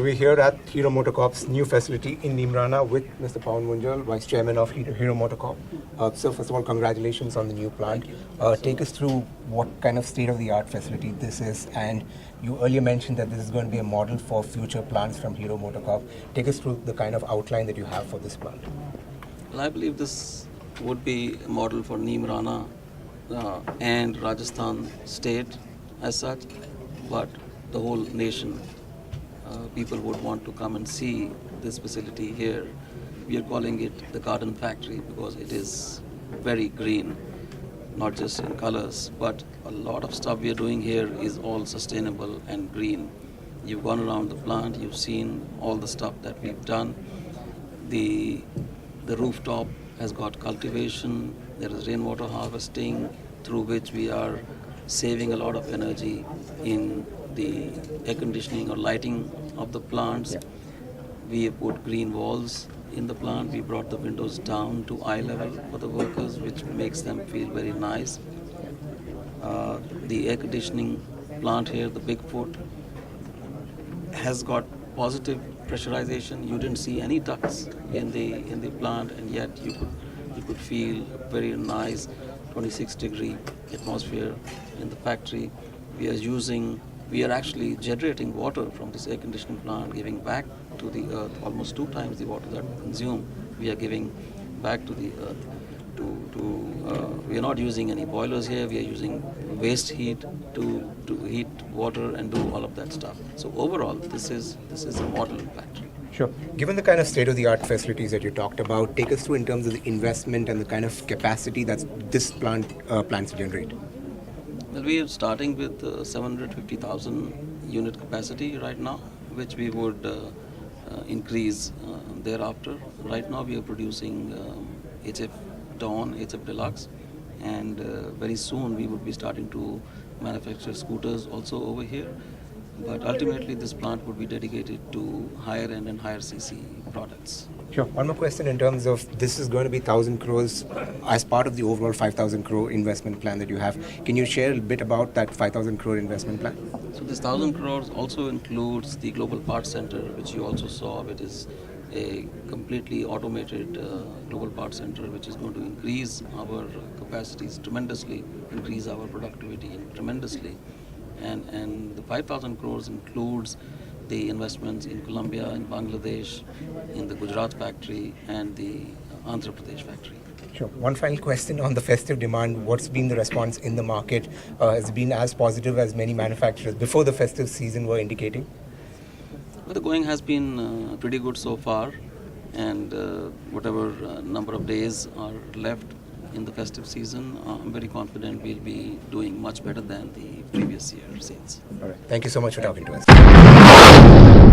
we're here at Hero MotoCorp's new facility in Neemrana with Mr. Pawan Munjal, Vice Chairman of Hero MotoCorp. So first of all, congratulations on the new plant. Take us through what kind of state-of-the-art facility this is, and you earlier mentioned that this is going to be a model for future plants from Hero MotoCorp. Take us through the kind of outline that you have for this plant. Well, I believe this would be a model for Neemrana and Rajasthan state as such, but the whole nation. People would want to come and see this facility here. We are calling it the Garden Factory because it is very green, not just in colors, but a lot of stuff we are doing here is all sustainable and green. You've gone around the plant, you've seen all the stuff that we've done. The rooftop has got cultivation, there is rainwater harvesting, through which we are saving a lot of energy in the air conditioning or lighting of the plants. Yeah. We have put green walls in the plant. We brought the windows down to eye level for the workers, which makes them feel very nice. The air conditioning plant here, the Bigfoot, has got positive pressurization. You didn't see any ducts in the plant, and yet you could feel very nice 26-degree atmosphere in the factory. We are actually generating water from this air conditioning plant, giving back to the earth almost 2 times the water that we consume. We are giving back to the earth. We are not using any boilers here. We are using waste heat to heat water and do all of that stuff. So overall, this is a model factory. Sure. Given the kind of state-of-the-art facilities that you talked about, take us through in terms of the investment and the kind of capacity that this plant plans to generate. Well, we are starting with 750,000 unit capacity right now, which we would increase thereafter. Right now we are producing HF Dawn, HF Deluxe, and very soon we would be starting to manufacture scooters also over here. But ultimately this plant would be dedicated to higher end and higher CC products. Sure. One more question in terms of this is going to be 1,000 crores as part of the overall 5,000 crore investment plan that you have. Can you share a bit about that 5,000 crore investment plan? So this 1,000 crores also includes the Global Parts Center, which you also saw. It is a completely automated Global Parts Center, which is going to increase our capacities tremendously, increase our productivity tremendously. And the 5,000 crores includes the investments in Colombia, in Bangladesh, in the Gujarat factory, and the Andhra Pradesh factory. Sure. One final question on the festive demand. What's been the response in the market? Has it been as positive as many manufacturers before the festive season were indicating? Well, the going has been pretty good so far, and whatever number of days are left in the festive season, I'm very confident we'll be doing much better than the previous year sales. All right. Thank you so much for talking to us.